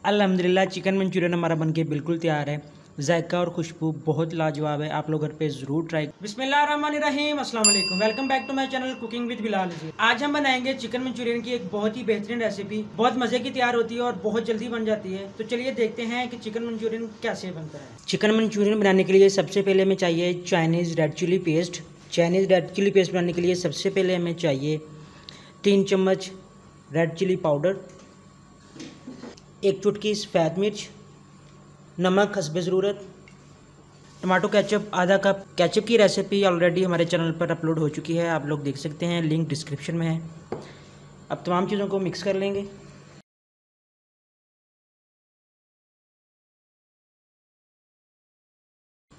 अल्हम्दुलिल्लाह chicken Manchurian हमारा बनके बिल्कुल तैयार है। जायका और खुशबू बहुत लाजवाब है। आप लोग घर पे ज़रूर ट्राई। बिस्मिल्लाहिर्रहमानिर्रहीम, अस्सलाम वालेकुम, welcome back to my channel cooking with Bilal ji. आज हम बनाएंगे चिकन मंचूरियन की एक बहुत ही बेहतरीन रेसिपी। बहुत मज़े की तैयार होती है और बहुत जल्दी बन जाती है। तो चलिए देखते हैं कि चिकन मंचूरियन कैसे बनता है। चिकन मंचूरियन बनाने के लिए सबसे पहले हमें चाहिए Chinese red chilli paste. Chinese red chilli paste बनाने के लिए सबसे पहले हमें चाहिए 3 चम्मच रेड चिली पाउडर, 1 चुटकी सफ़ेद मिर्च, नमक हस्बे ज़रूरत, टमाटो केचप आधा कप। केचप की रेसिपी ऑलरेडी हमारे चैनल पर अपलोड हो चुकी है, आप लोग देख सकते हैं, लिंक डिस्क्रिप्शन में है। अब तमाम चीज़ों को मिक्स कर लेंगे।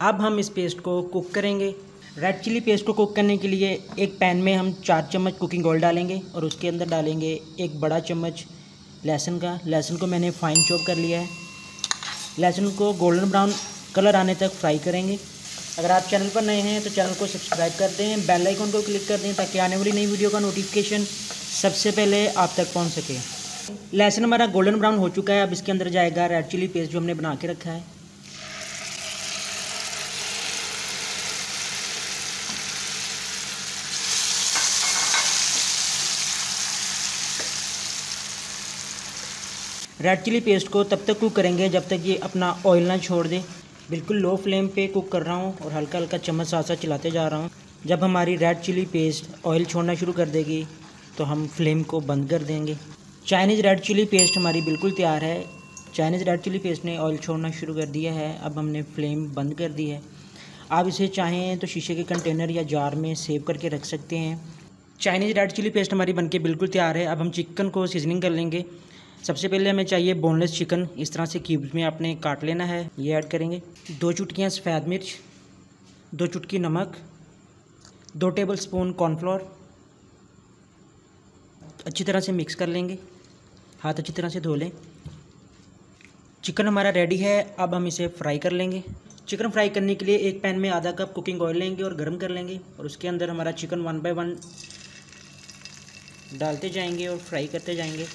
अब हम इस पेस्ट को कुक करेंगे। रेड चिली पेस्ट को कुक करने के लिए एक पैन में हम 4 चम्मच कुकिंग ऑयल डालेंगे और उसके अंदर डालेंगे एक बड़ा चम्मच लहसुन का। लहसुन को मैंने फाइन चॉप कर लिया है। लहसुन को गोल्डन ब्राउन कलर आने तक फ्राई करेंगे। अगर आप चैनल पर नए हैं तो चैनल को सब्सक्राइब कर दें, बेल आइकन को क्लिक कर दें ताकि आने वाली नई वीडियो का नोटिफिकेशन सबसे पहले आप तक पहुंच सके। लहसुन हमारा गोल्डन ब्राउन हो चुका है। अब इसके अंदर जाएगा रेड चिली पेस्ट जो हमने बना के रखा है। रेड चिली पेस्ट को तब तक कुक करेंगे जब तक ये अपना ऑयल ना छोड़ दे। बिल्कुल लो फ्लेम पे कुक कर रहा हूँ और हल्का हल्का चम्मच साथ साथ चलाते जा रहा हूँ। जब हमारी रेड चिली पेस्ट ऑयल छोड़ना शुरू कर देगी तो हम फ्लेम को बंद कर देंगे। चाइनीज़ रेड चिली पेस्ट हमारी बिल्कुल तैयार है। चाइनीज़ रेड चिली पेस्ट ने ऑयल छोड़ना शुरू कर दिया है। अब हमने फ्लेम बंद कर दी है। आप इसे चाहें तो शीशे के कंटेनर या जार में सेव करके रख सकते हैं। चाइनीज़ रेड चिली पेस्ट हमारी बनके बिल्कुल तैयार है। अब हम चिकन को सीजनिंग कर लेंगे। सबसे पहले हमें चाहिए बोनलेस चिकन। इस तरह से क्यूब्स में आपने काट लेना है। ये ऐड करेंगे 2 चुटकियाँ सफ़ेद मिर्च, 2 चुटकी नमक, 2 टेबलस्पून कॉर्नफ्लोर। अच्छी तरह से मिक्स कर लेंगे। हाथ अच्छी तरह से धो लें। चिकन हमारा रेडी है। अब हम इसे फ्राई कर लेंगे। चिकन फ्राई करने के लिए एक पैन में आधा कप कुकिंग ऑयल लेंगे और गर्म कर लेंगे और उसके अंदर हमारा चिकन 1 बाय 1 डालते जाएंगे और फ्राई करते जाएंगे।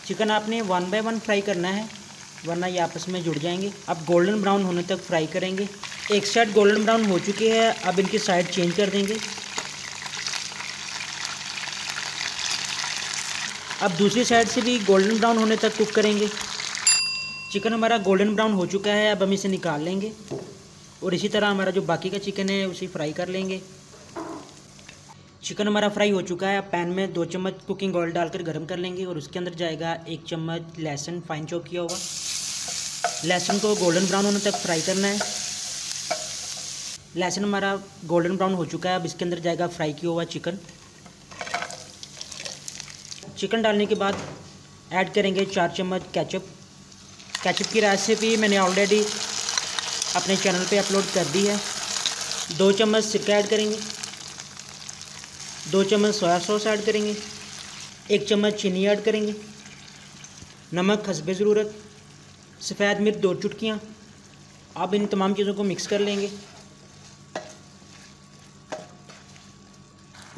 चिकन आपने 1 बाय 1 फ्राई करना है वरना ये आपस में जुड़ जाएंगे। अब गोल्डन ब्राउन होने तक फ्राई करेंगे। एक साइड गोल्डन ब्राउन हो चुकी है। अब इनकी साइड चेंज कर देंगे। अब दूसरी साइड से भी गोल्डन ब्राउन होने तक कुक करेंगे। चिकन हमारा गोल्डन ब्राउन हो चुका है। अब हम इसे निकाल लेंगे और इसी तरह हमारा जो बाकी का चिकन है उसे फ्राई कर लेंगे। चिकन हमारा फ्राई हो चुका है। अब पैन में 2 चम्मच कुकिंग ऑयल डालकर गर्म कर लेंगे और उसके अंदर जाएगा 1 चम्मच लहसुन फाइन चॉप किया होगा। लहसुन को गोल्डन ब्राउन होने तक फ्राई करना है। लहसुन हमारा गोल्डन ब्राउन हो चुका है। अब इसके अंदर जाएगा फ्राई किया हुआ चिकन। चिकन डालने के बाद ऐड करेंगे 4 चम्मच केचप। केचप की रेसिपी मैंने ऑलरेडी अपने चैनल पे अपलोड कर दी है। 2 चम्मच सिरका ऐड करेंगे, 2 चम्मच सोया सॉस ऐड करेंगे, 1 चम्मच चीनी ऐड करेंगे, नमक हस्बे ज़रूरत, सफ़ेद मिर्च 2 चुटकियाँ। अब इन तमाम चीज़ों को मिक्स कर लेंगे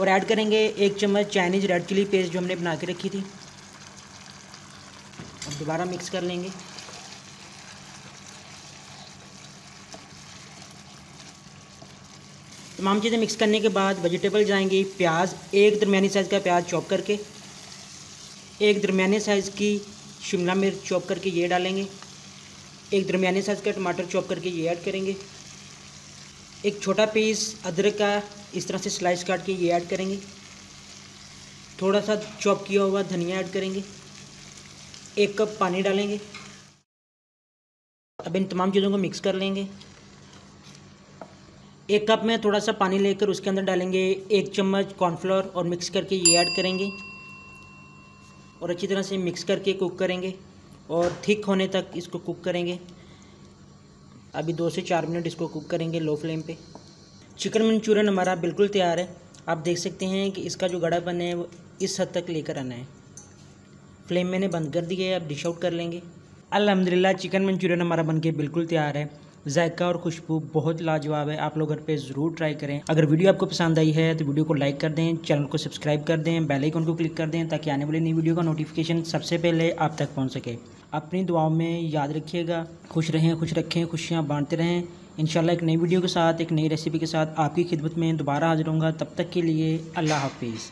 और ऐड करेंगे 1 चम्मच चाइनीज़ रेड चिली पेस्ट जो हमने बना के रखी थी। अब दोबारा मिक्स कर लेंगे। तमाम चीज़ें मिक्स करने के बाद वेजिटेबल जाएंगी। प्याज, एक दरमियानी साइज़ का प्याज चॉप करके, एक दरमियाने साइज़ की शिमला मिर्च चॉप करके ये डालेंगे, एक दरमियाने साइज़ का टमाटर चॉप करके ये ऐड करेंगे, एक छोटा पीस अदरक का इस तरह से स्लाइस काट के ये ऐड करेंगे, थोड़ा सा चॉप किया हुआ धनिया ऐड करेंगे, 1 कप पानी डालेंगे। अब इन तमाम चीज़ों को मिक्स कर लेंगे। 1 कप में थोड़ा सा पानी लेकर उसके अंदर डालेंगे 1 चम्मच कॉर्नफ्लोर और मिक्स करके ये ऐड करेंगे और अच्छी तरह से मिक्स करके कुक करेंगे और थिक होने तक इसको कुक करेंगे। अभी 2 से 4 मिनट इसको कुक करेंगे लो फ्लेम पे। चिकन मंचूरियन हमारा बिल्कुल तैयार है। आप देख सकते हैं कि इसका जो गाढ़ापन है वो इस हद तक लेकर आना है। फ्लेम मैंने बंद कर दी है। अब डिश आउट कर लेंगे। अल्हम्दुलिल्लाह चिकन मंचूरियन हमारा बनके बिल्कुल तैयार है। जायका और खुशबू बहुत लाजवाब है। आप लोग घर पे ज़रूर ट्राई करें। अगर वीडियो आपको पसंद आई है तो वीडियो को लाइक कर दें, चैनल को सब्सक्राइब कर दें, बेल आइकन को क्लिक कर दें ताकि आने वाली नई वीडियो का नोटिफिकेशन सबसे पहले आप तक पहुँच सके। अपनी दुआओं में याद रखिएगा। खुश रहें, खुश रखें, खुशियाँ बांटते रहें। इंशाल्लाह एक नई वीडियो के साथ, एक नई रेसिपी के साथ आपकी खिदमत में दोबारा हाजिर होऊंगा। तब तक के लिए अल्लाह हाफिज़।